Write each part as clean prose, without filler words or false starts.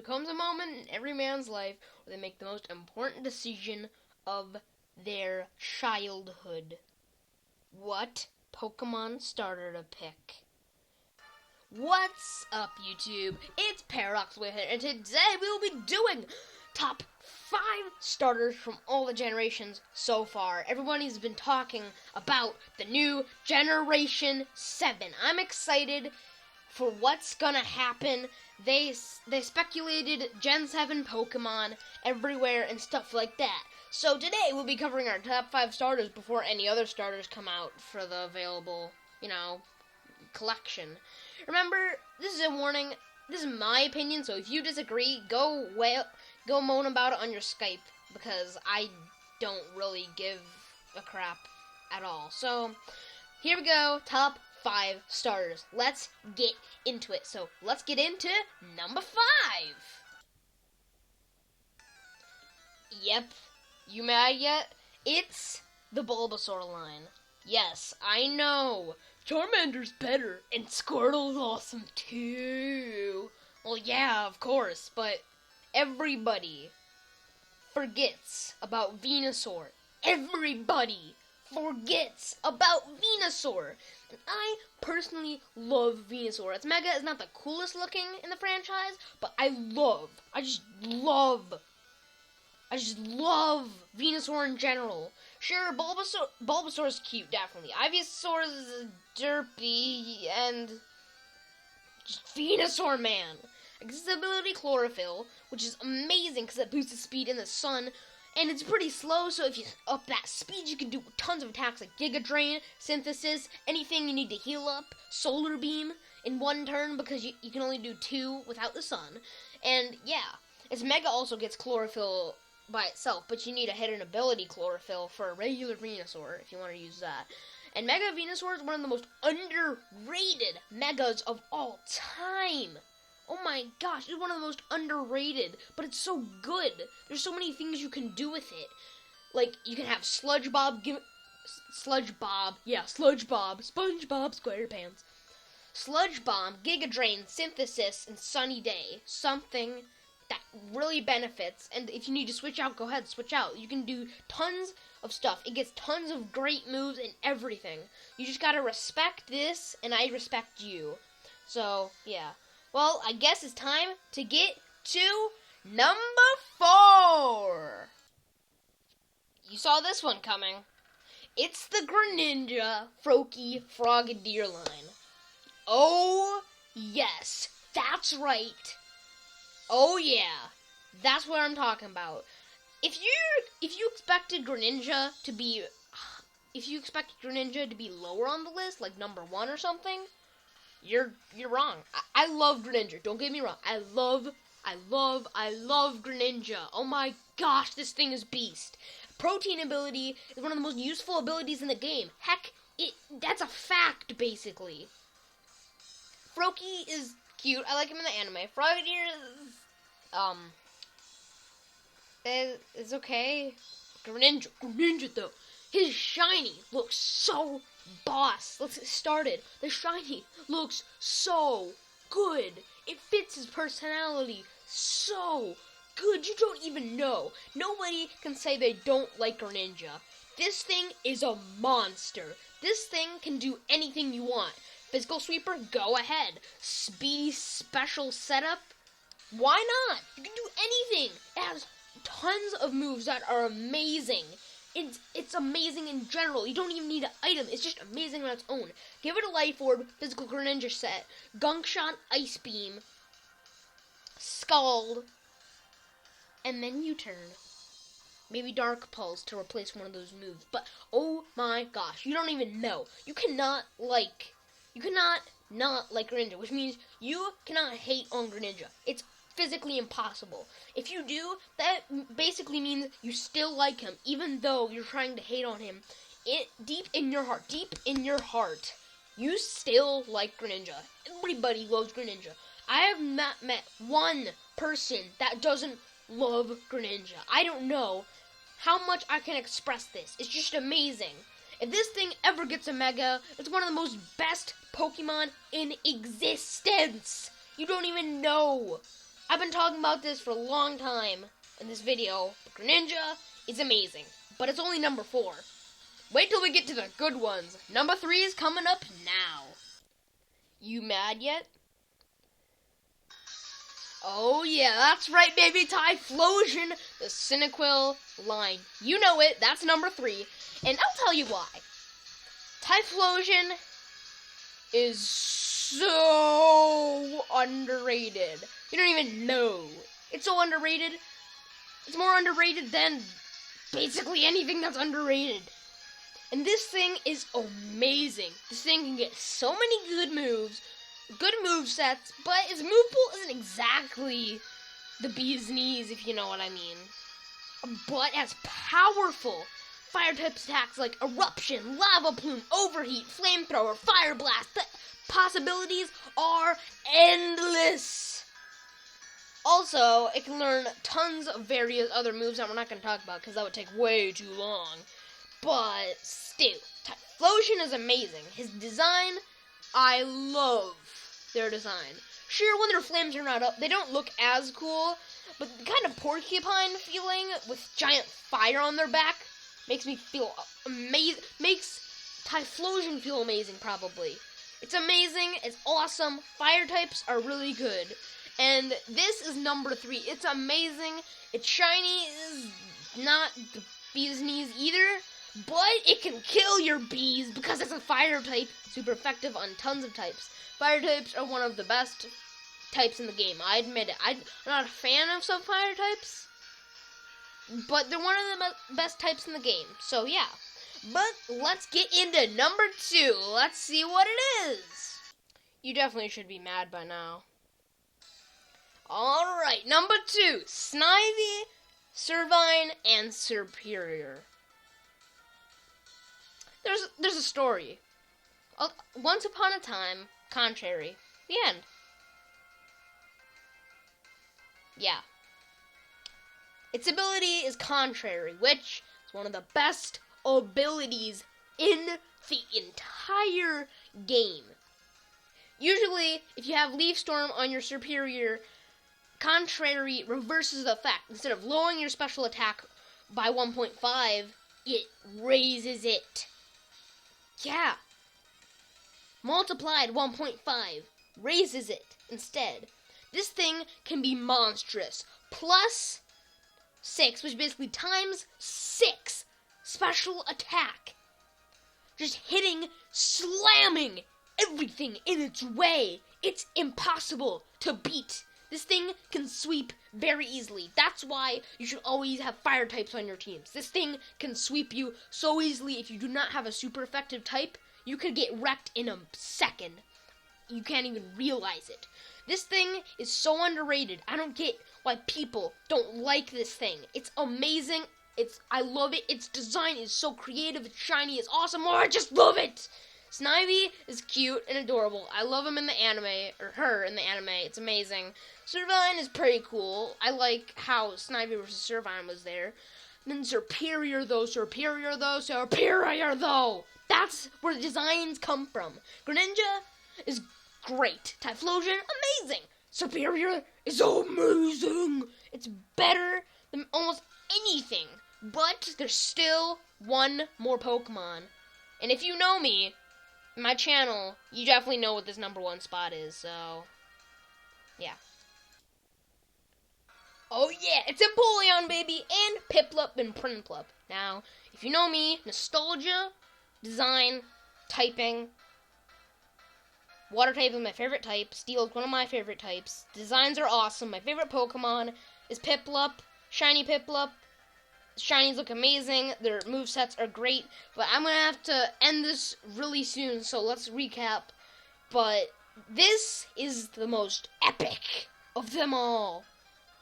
there comes a moment in every man's life where they make the most important decision of their childhood. What Pokemon starter to pick? What's up, YouTube? It's ParadoxalWhale here, and today we will be doing top 5 starters from all the generations so far. Everybody's been talking about the new Generation 7. I'm excited for what's gonna happen. They speculated Gen 7 Pokemon everywhere and stuff like that. So today we'll be covering our top 5 starters before any other starters come out for the available, collection. Remember, this is a warning. This is my opinion, so if you disagree, go moan about it on your Skype, because I don't really give a crap at all. So, here we go, top 5 starters. Let's get into it. So, let's get into number 5. Yep, you mad yet? It's the Bulbasaur line. Yes, I know. Charmander's better, and Squirtle's awesome too. Well, yeah, of course, but everybody forgets about Venusaur. Everybody forgets about Venusaur. And I personally love Venusaur. Its Mega is not the coolest looking in the franchise, but I just love Venusaur in general. Sure, Bulbasaur is cute, definitely. Ivysaur is derpy, and just Venusaur, man. Accessibility Chlorophyll, which is amazing because it boosts its speed in the sun, and it's pretty slow, so if you up that speed, you can do tons of attacks like Giga Drain, Synthesis, anything you need to heal up, Solar Beam in one turn because you can only do 2 without the sun. And yeah, its Mega also gets Chlorophyll by itself, but you need a hidden ability Chlorophyll for a regular Venusaur if you want to use that. And Mega Venusaur is one of the most underrated Megas of all time. Oh my gosh, it's one of the most underrated, but it's so good. There's so many things you can do with it. Like, you can have SpongeBob, SpongeBob SquarePants. Sludge Bomb, Giga Drain, Synthesis, and Sunny Day. Something that really benefits, and if you need to switch out, go ahead, switch out. You can do tons of stuff. It gets tons of great moves and everything. You just gotta respect this, and I respect you. So, yeah. Well, I guess it's time to get to number 4. You saw this one coming. It's the Greninja Frogadier line. Oh, yes, that's right. Oh yeah, that's what I'm talking about. If you expected Greninja to be lower on the list, like number 1 or something, you're wrong. I love Greninja. Don't get me wrong. I love Greninja. Oh my gosh, this thing is beast. Protein ability is one of the most useful abilities in the game. Heck, that's a fact basically. Froakie is cute. I like him in the anime. Frogadier is okay. Greninja though. His shiny looks so boss. Let's get started. The shiny looks so good. It fits his personality so good. You don't even know. Nobody can say they don't like Greninja. This thing is a monster. This thing can do anything you want. Physical Sweeper, go ahead. Speedy Special Setup, why not? You can do anything. It has tons of moves that are amazing. It's amazing in general. You don't even need an item. It's just amazing on its own. Give it a Life Orb, Physical Greninja set, Gunk Shot, Ice Beam, Scald, and then U-Turn. Maybe Dark Pulse to replace one of those moves. But, oh my gosh, you don't even know. You cannot not like Greninja, which means you cannot hate on Greninja. It's physically impossible. If you do, that basically means you still like him, even though you're trying to hate on him. Deep in your heart, you still like Greninja. Everybody loves Greninja. I have not met one person that doesn't love Greninja. I don't know how much I can express this. It's just amazing. If this thing ever gets a Mega, it's one of the most best Pokemon in existence. You don't even know. I've been talking about this for a long time in this video. Greninja is amazing, but it's only number 4. Wait till we get to the good ones. Number 3 is coming up now. You mad yet? Oh yeah, that's right, baby. Typhlosion, the Cyndaquil line. You know it. That's number 3. And I'll tell you why. Typhlosion is so underrated. You don't even know. It's so underrated. It's more underrated than basically anything that's underrated. And this thing is amazing. This thing can get so many good moves, good move sets, but its move pool isn't exactly the bee's knees, if you know what I mean. But as powerful fire type attacks like Eruption, Lava Plume, Overheat, Flamethrower, Fire Blast, the possibilities are endless. Also, it can learn tons of various other moves that we're not going to talk about because that would take way too long. But still, Typhlosion is amazing. His design, I love their design. Sure, when their flames are not up, they don't look as cool, but the kind of porcupine feeling with giant fire on their back makes me feel amazing. Makes Typhlosion feel amazing, probably. It's amazing. It's awesome. Fire types are really good. And this is number 3. It's amazing. It's shiny. It's not the bee's knees either. But it can kill your bees because it's a fire type. Super effective on tons of types. Fire types are one of the best types in the game. I admit it. I'm not a fan of some fire types, but they're one of the best types in the game. So yeah. But let's get into number 2. Let's see what it is. You definitely should be mad by now. Alright, number 2. Snivy, Servine, and Superior. There's a story. Once upon a time, contrary. The end. Yeah. Its ability is contrary, which is one of the best abilities in the entire game. Usually, if you have Leaf Storm on your Superior, contrary reverses the effect. Instead of lowering your special attack by 1.5, it raises it. Yeah. Multiplied 1.5 raises it instead. This thing can be monstrous. Plus 6, which basically times 6 special attack. Just hitting, slamming everything in its way. It's impossible to beat. This thing can sweep very easily. That's why you should always have fire types on your teams. This thing can sweep you so easily. If you do not have a super effective type, you could get wrecked in a second. You can't even realize it. This thing is so underrated. I don't get why people don't like this thing. It's amazing. I love it. Its design is so creative. It's shiny. It's awesome. Oh, I just love it. Snivy is cute and adorable. I love him in the anime, or her in the anime. It's amazing. Servine is pretty cool. I like how Snivy versus Servine was there. Then Superior though. That's where the designs come from. Greninja is great. Typhlosion, amazing. Superior is amazing. It's better than almost anything. But there's still one more Pokemon. And if you know me, my channel, you definitely know what this number 1 spot is, so yeah. Oh yeah, it's Empoleon, baby, and Piplup and Prinplup. Now, if you know me, nostalgia, design, typing, water type is my favorite type, steel is one of my favorite types, designs are awesome, my favorite Pokemon is Piplup, shiny Piplup. Shinies look amazing, their movesets are great, but I'm going to have to end this really soon, so let's recap. But this is the most epic of them all.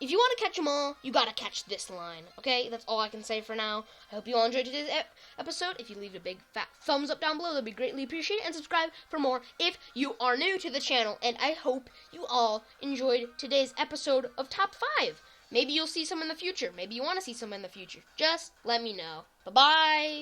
If you want to catch them all, you got to catch this line, okay? That's all I can say for now. I hope you all enjoyed today's episode. If you leave a big fat thumbs up down below, that'd be greatly appreciated, and subscribe for more if you are new to the channel. And I hope you all enjoyed today's episode of Top 5. Maybe you'll see some in the future. Maybe you want to see some in the future. Just let me know. Bye-bye.